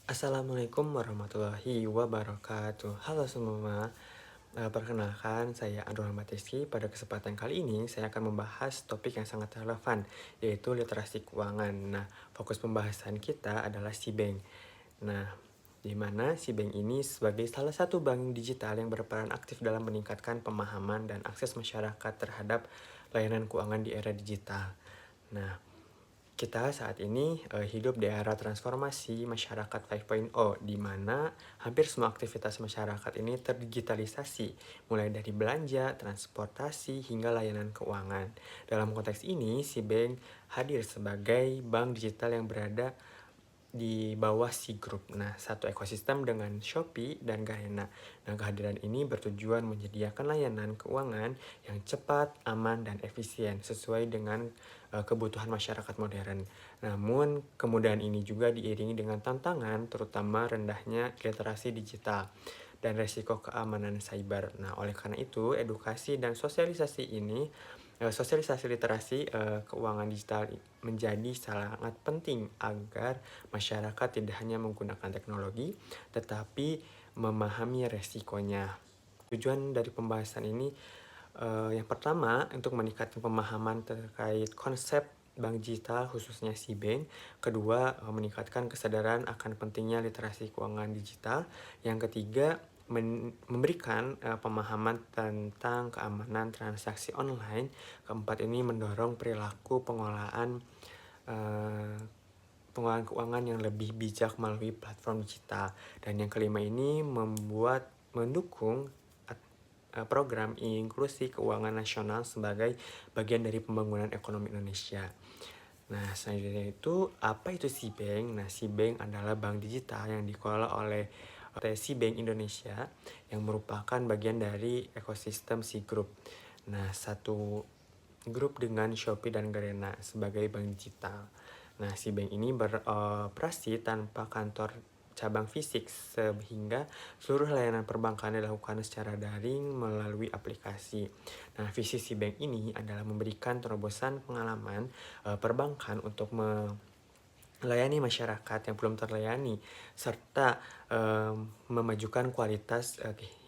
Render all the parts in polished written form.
Assalamualaikum warahmatullahi wabarakatuh. Halo semua, perkenalkan saya Andro Rizky. Pada kesempatan kali ini saya akan membahas topik yang sangat relevan, yaitu literasi keuangan. Nah, fokus pembahasan kita adalah SIBank. Nah, di mana SIBank ini sebagai salah satu bank digital yang berperan aktif dalam meningkatkan pemahaman dan akses masyarakat terhadap layanan keuangan di era digital. Nah, kita saat ini hidup di era transformasi masyarakat 5.0, di mana hampir semua aktivitas masyarakat ini terdigitalisasi, mulai dari belanja, transportasi, hingga layanan keuangan. Dalam konteks ini, si bank hadir sebagai bank digital yang berada di bawah si grup. Nah, satu ekosistem dengan Shopee dan Garena. Nah, kehadiran ini bertujuan menyediakan layanan keuangan yang cepat, aman, dan efisien sesuai dengan kebutuhan masyarakat modern. Namun, kemudahan ini juga diiringi dengan tantangan, terutama rendahnya literasi digital dan resiko keamanan cyber. Nah, oleh karena itu, edukasi dan sosialisasi literasi keuangan digital menjadi sangat penting agar masyarakat tidak hanya menggunakan teknologi, tetapi memahami resikonya. Tujuan dari pembahasan ini yang pertama, untuk meningkatkan pemahaman terkait konsep bank digital khususnya SIBank. Kedua, meningkatkan kesadaran akan pentingnya literasi keuangan digital. Yang ketiga, memberikan pemahaman tentang keamanan transaksi online. Keempat, ini mendorong perilaku eh, pengelolaan keuangan yang lebih bijak melalui platform digital. Dan yang kelima ini mendukung program inklusi keuangan nasional sebagai bagian dari pembangunan ekonomi Indonesia. Nah, selanjutnya itu, apa itu SIBank? Nah, SIBank adalah bank digital yang dikelola oleh SIBank Indonesia yang merupakan bagian dari ekosistem Si Group. Nah, satu grup dengan Shopee dan Garena sebagai bank digital. Nah, SIBank ini beroperasi tanpa kantor cabang fisik, sehingga seluruh layanan perbankan dilakukan secara daring melalui aplikasi. Nah, visi SIBank ini adalah memberikan terobosan pengalaman perbankan untuk melayani masyarakat yang belum terlayani, serta memajukan kualitas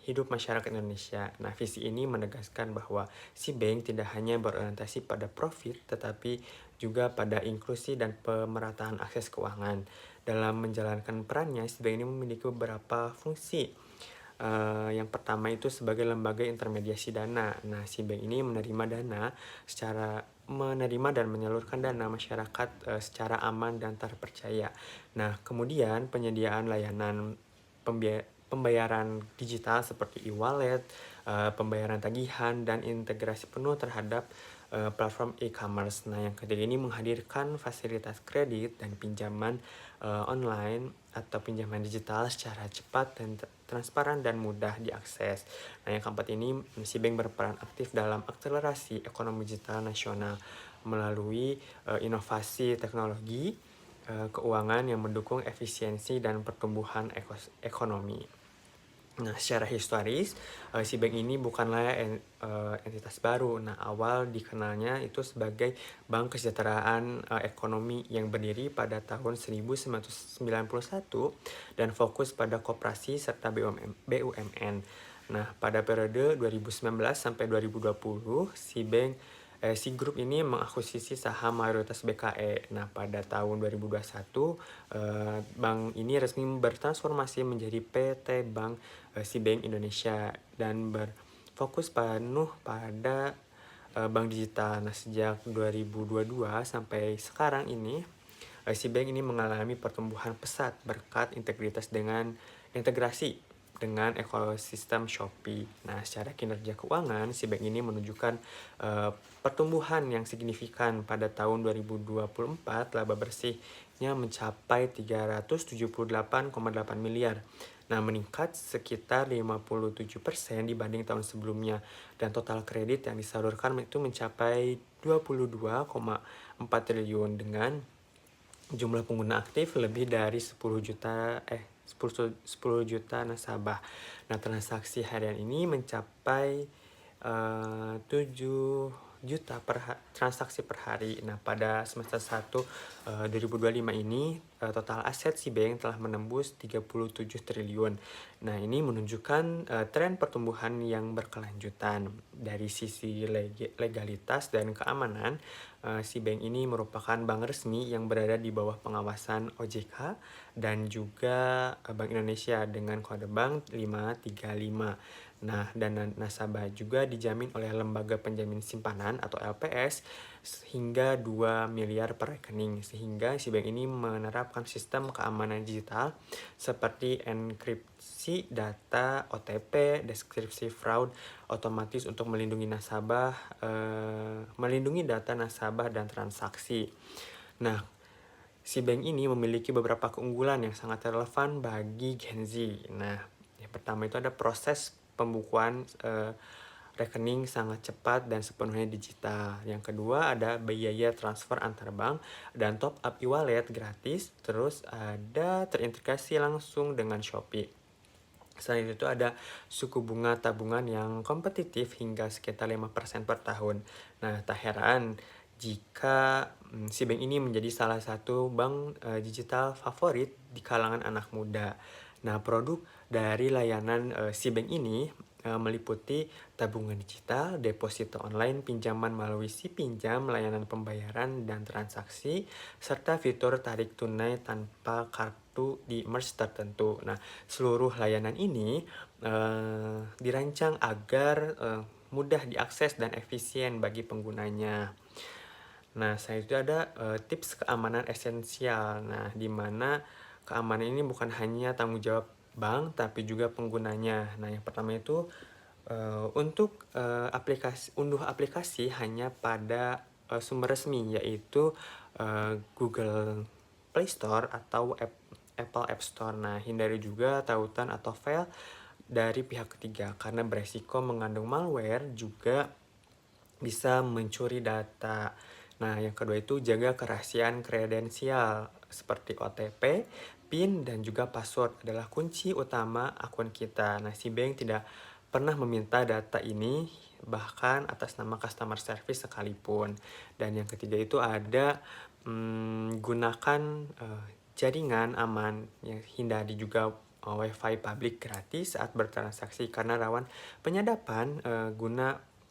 hidup masyarakat Indonesia. Nah, visi ini menegaskan bahwa si bank tidak hanya berorientasi pada profit, tetapi juga pada inklusi dan pemerataan akses keuangan. Dalam menjalankan perannya, si bank ini memiliki beberapa fungsi. Yang pertama itu sebagai lembaga intermediasi dana. Nah, si bank ini menerima dan menyalurkan dana masyarakat secara aman dan terpercaya. Nah, kemudian penyediaan layanan pembayaran digital seperti e-wallet, pembayaran tagihan, dan integrasi penuh terhadap platform e-commerce. Nah, yang ketiga ini menghadirkan fasilitas kredit dan pinjaman online atau pinjaman digital secara cepat dan transparan dan mudah diakses. Nah, yang keempat ini, si bank berperan aktif dalam akselerasi ekonomi digital nasional melalui inovasi teknologi keuangan yang mendukung efisiensi dan pertumbuhan ekonomi. Nah, secara historis, si bank ini bukanlah entitas baru. Nah, awal dikenalnya itu sebagai Bank Kesejahteraan Ekonomi yang berdiri pada tahun 1991 dan fokus pada koperasi serta BUMN. Nah, pada periode 2019 sampai 2020, si grup ini mengakuisisi saham mayoritas BKE. Nah, pada tahun 2021, bank ini resmi bertransformasi menjadi PT Bank SIBank Indonesia dan berfokus penuh pada bank digital. Nah, sejak 2022 sampai sekarang ini, SIBank ini mengalami pertumbuhan pesat berkat integrasi dengan ekosistem Shopee. Nah, secara kinerja keuangan, SIBank ini menunjukkan pertumbuhan yang signifikan. Pada tahun 2024, laba bersihnya mencapai 378,8 miliar. Nah, meningkat sekitar 57% dibanding tahun sebelumnya. Dan total kredit yang disalurkan itu mencapai 22,4 triliun dengan jumlah pengguna aktif lebih dari 10 juta nasabah. Nah, transaksi harian ini mencapai 7 juta transaksi per hari. Nah, pada semester 1 2025 ini total aset si bank telah menembus 37 triliun. Nah, ini menunjukkan tren pertumbuhan yang berkelanjutan. Dari sisi legalitas dan keamanan, si bank ini merupakan bank resmi yang berada di bawah pengawasan OJK dan juga Bank Indonesia dengan kode bank 535. Nah, dana nasabah juga dijamin oleh Lembaga Penjamin Simpanan atau LPS hingga 2 miliar per rekening, sehingga si bank ini menerapkan sistem keamanan digital seperti enkripsi data, OTP, deskripsi fraud otomatis untuk melindungi melindungi data nasabah dan transaksi. Nah, si bank ini memiliki beberapa keunggulan yang sangat relevan bagi Gen Z. Nah, yang pertama itu ada proses pembukuan rekening sangat cepat dan sepenuhnya digital. Yang kedua ada biaya transfer antar bank dan top up e-wallet gratis. Terus ada terintegrasi langsung dengan Shopee. Selain itu ada suku bunga tabungan yang kompetitif hingga sekitar 5% per tahun. Nah, tak heran jika si bank ini menjadi salah satu bank digital favorit di kalangan anak muda. Nah, produk dari layanan si bank ini meliputi tabungan digital, deposito online, pinjaman melalui si pinjam, layanan pembayaran dan transaksi, serta fitur tarik tunai tanpa kartu di merchant tertentu. Nah, seluruh layanan ini dirancang agar mudah diakses dan efisien bagi penggunanya. Nah, selain itu ada tips keamanan esensial. Nah, di mana keamanan ini bukan hanya tanggung jawab bank, tapi juga penggunanya. Nah, yang pertama itu untuk unduh aplikasi hanya pada sumber resmi, yaitu Google Play Store atau Apple App Store. Nah, hindari juga tautan atau file dari pihak ketiga, karena beresiko mengandung malware juga bisa mencuri data. Nah, yang kedua itu jaga kerahasiaan kredensial seperti OTP, PIN, dan juga password adalah kunci utama akun kita. Nah, si bank tidak pernah meminta data ini bahkan atas nama customer service sekalipun. Dan yang ketiga itu ada gunakan jaringan aman, yang hindari juga WiFi publik gratis saat bertransaksi karena rawan penyadapan.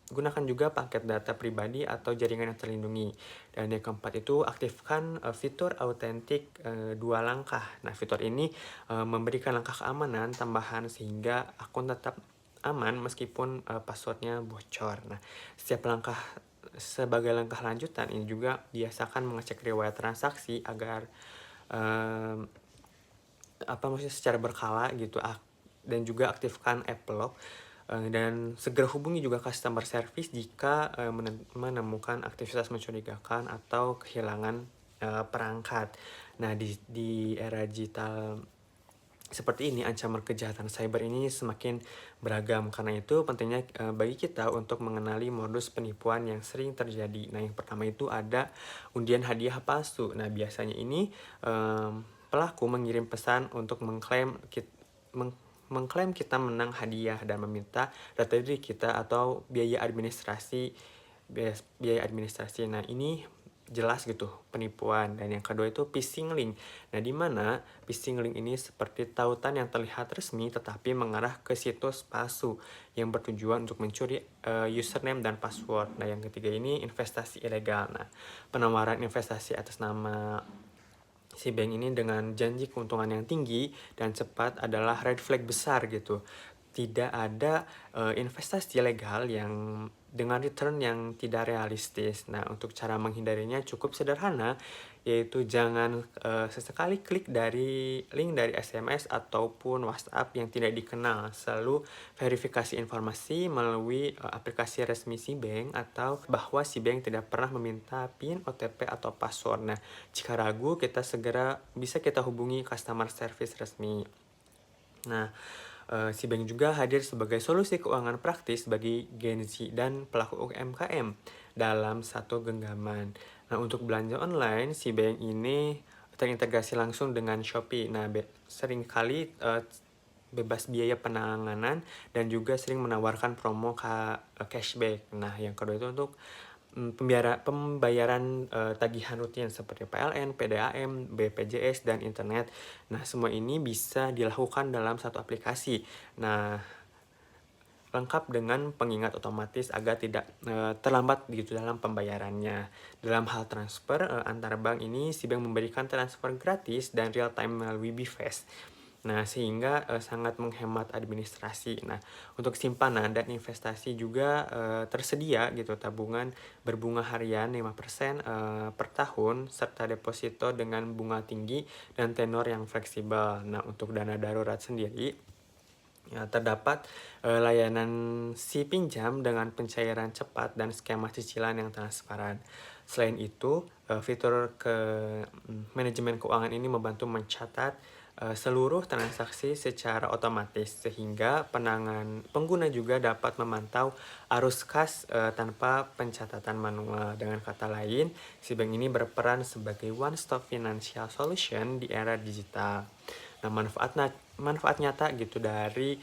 Gunakan juga paket data pribadi atau jaringan yang terlindungi. Dan yang keempat itu aktifkan fitur autentik 2 langkah. Nah, fitur ini memberikan langkah keamanan tambahan sehingga akun tetap aman meskipun passwordnya bocor. Nah, sebagai langkah lanjutan ini juga biasakan mengecek riwayat transaksi agar maksudnya secara berkala gitu, dan juga aktifkan app lock. Dan segera hubungi juga customer service jika menemukan aktivitas mencurigakan atau kehilangan perangkat. Nah, di era digital seperti ini, ancaman kejahatan cyber ini semakin beragam. Karena itu pentingnya bagi kita untuk mengenali modus penipuan yang sering terjadi. Nah, yang pertama itu ada undian hadiah palsu. Nah, biasanya ini pelaku mengirim pesan untuk mengklaim kita menang hadiah dan meminta data diri kita atau biaya administrasi. Nah, ini jelas gitu penipuan. Dan yang kedua itu phishing link. Nah, di mana phishing link ini seperti tautan yang terlihat resmi tetapi mengarah ke situs palsu yang bertujuan untuk mencuri username dan password. Nah, yang ketiga ini investasi ilegal. Nah, penawaran investasi atas nama si bank ini dengan janji keuntungan yang tinggi dan cepat adalah red flag besar gitu. Tidak ada investasi legal yang dengan return yang tidak realistis. Nah, untuk cara menghindarinya cukup sederhana, yaitu jangan sesekali klik dari link dari SMS ataupun WhatsApp yang tidak dikenal. Selalu verifikasi informasi melalui aplikasi resmi si bank atau bahwa si bank tidak pernah meminta PIN, OTP, atau password. Nah, jika ragu, bisa kita hubungi customer service resmi. Nah, si bank juga hadir sebagai solusi keuangan praktis bagi Gen Z dan pelaku UMKM dalam satu genggaman. Nah, untuk belanja online, si bank ini terintegrasi langsung dengan Shopee. Nah, seringkali bebas biaya penanganan dan juga sering menawarkan promo cashback. Nah, yang kedua itu untuk pembayaran, tagihan rutin seperti PLN, PDAM, BPJS, dan internet. Nah, semua ini bisa dilakukan dalam satu aplikasi. Nah, lengkap dengan pengingat otomatis agar tidak terlambat gitu dalam pembayarannya. Dalam hal transfer antar bank ini, si bank memberikan transfer gratis dan real time melalui BVAS. Nah, sehingga sangat menghemat administrasi. Nah, untuk simpanan dan investasi juga tersedia gitu tabungan berbunga harian 5% per tahun serta deposito dengan bunga tinggi dan tenor yang fleksibel. Nah, untuk dana darurat sendiri ya, terdapat layanan si pinjam dengan pencairan cepat dan skema cicilan yang transparan. Selain itu, fitur manajemen keuangan ini membantu mencatat seluruh transaksi secara otomatis sehingga pengguna juga dapat memantau arus kas tanpa pencatatan manual. Dengan kata lain, si bank ini berperan sebagai one stop financial solution di era digital. Nah, manfaat nyata gitu dari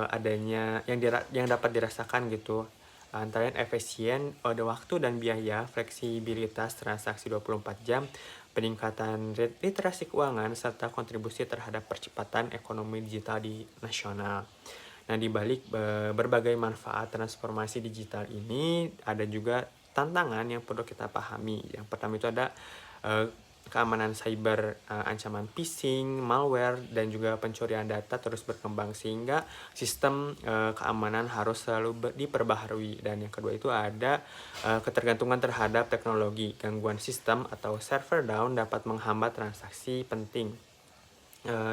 adanya yang dapat dirasakan gitu antara lain efisien pada waktu dan biaya, fleksibilitas transaksi 24 jam, peningkatan literasi keuangan, serta kontribusi terhadap percepatan ekonomi digital di nasional. Nah, di balik berbagai manfaat transformasi digital ini, ada juga tantangan yang perlu kita pahami. Yang pertama itu ada eh, keamanan cyber, ancaman phishing, malware, dan juga pencurian data terus berkembang sehingga sistem keamanan harus selalu diperbaharui. Dan yang kedua itu ada ketergantungan terhadap teknologi. Gangguan sistem atau server down dapat menghambat transaksi penting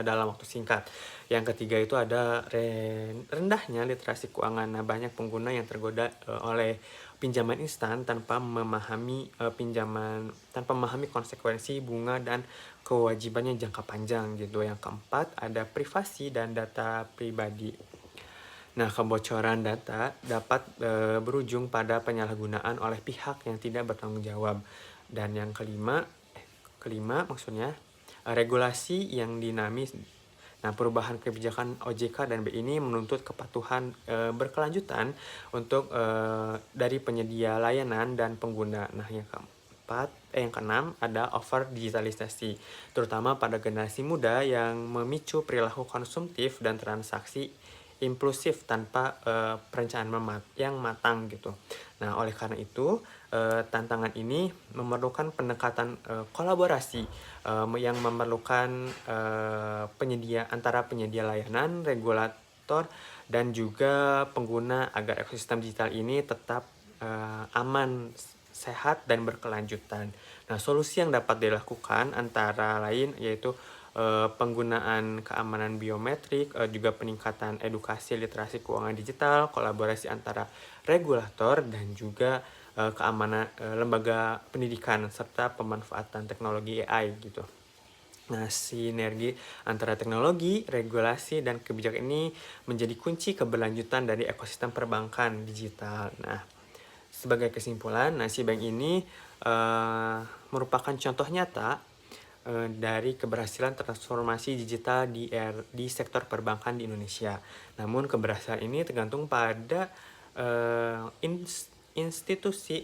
dalam waktu singkat. Yang ketiga itu ada rendahnya literasi keuangan. Nah, banyak pengguna yang tergoda oleh pinjaman instan tanpa memahami konsekuensi bunga dan kewajibannya jangka panjang gitu. Yang keempat ada privasi dan data pribadi. Nah, kebocoran data dapat berujung pada penyalahgunaan oleh pihak yang tidak bertanggung jawab. Dan yang kelima maksudnya regulasi yang dinamis. Nah, perubahan kebijakan OJK dan BI ini menuntut kepatuhan berkelanjutan untuk dari penyedia layanan dan pengguna. Nah, yang keenam ada over digitalisasi, terutama pada generasi muda yang memicu perilaku konsumtif dan transaksi impulsif tanpa perencanaan yang matang gitu. Nah, oleh karena itu, tantangan ini memerlukan pendekatan kolaborasi yang memerlukan antara penyedia layanan, regulator, dan juga pengguna agar ekosistem digital ini tetap aman, sehat, dan berkelanjutan. Nah, solusi yang dapat dilakukan antara lain yaitu penggunaan keamanan biometrik, juga peningkatan edukasi literasi keuangan digital, kolaborasi antara regulator dan juga keamanan lembaga pendidikan serta pemanfaatan teknologi AI gitu. Nah, sinergi antara teknologi, regulasi, dan kebijakan ini menjadi kunci keberlanjutan dari ekosistem perbankan digital. Nah, sebagai kesimpulan, si bank ini merupakan contoh nyata dari keberhasilan transformasi digital di sektor perbankan di Indonesia. Namun keberhasilan ini tergantung pada institusi,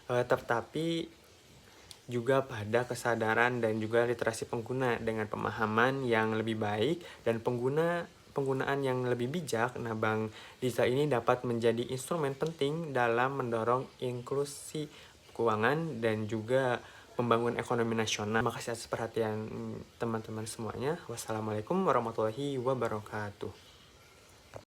tetapi juga pada kesadaran dan juga literasi pengguna dengan pemahaman yang lebih baik dan penggunaan yang lebih bijak. Nah, bank digital ini dapat menjadi instrumen penting dalam mendorong inklusi keuangan dan juga membangun ekonomi nasional. Terima kasih atas perhatian teman-teman semuanya. Wassalamualaikum warahmatullahi wabarakatuh.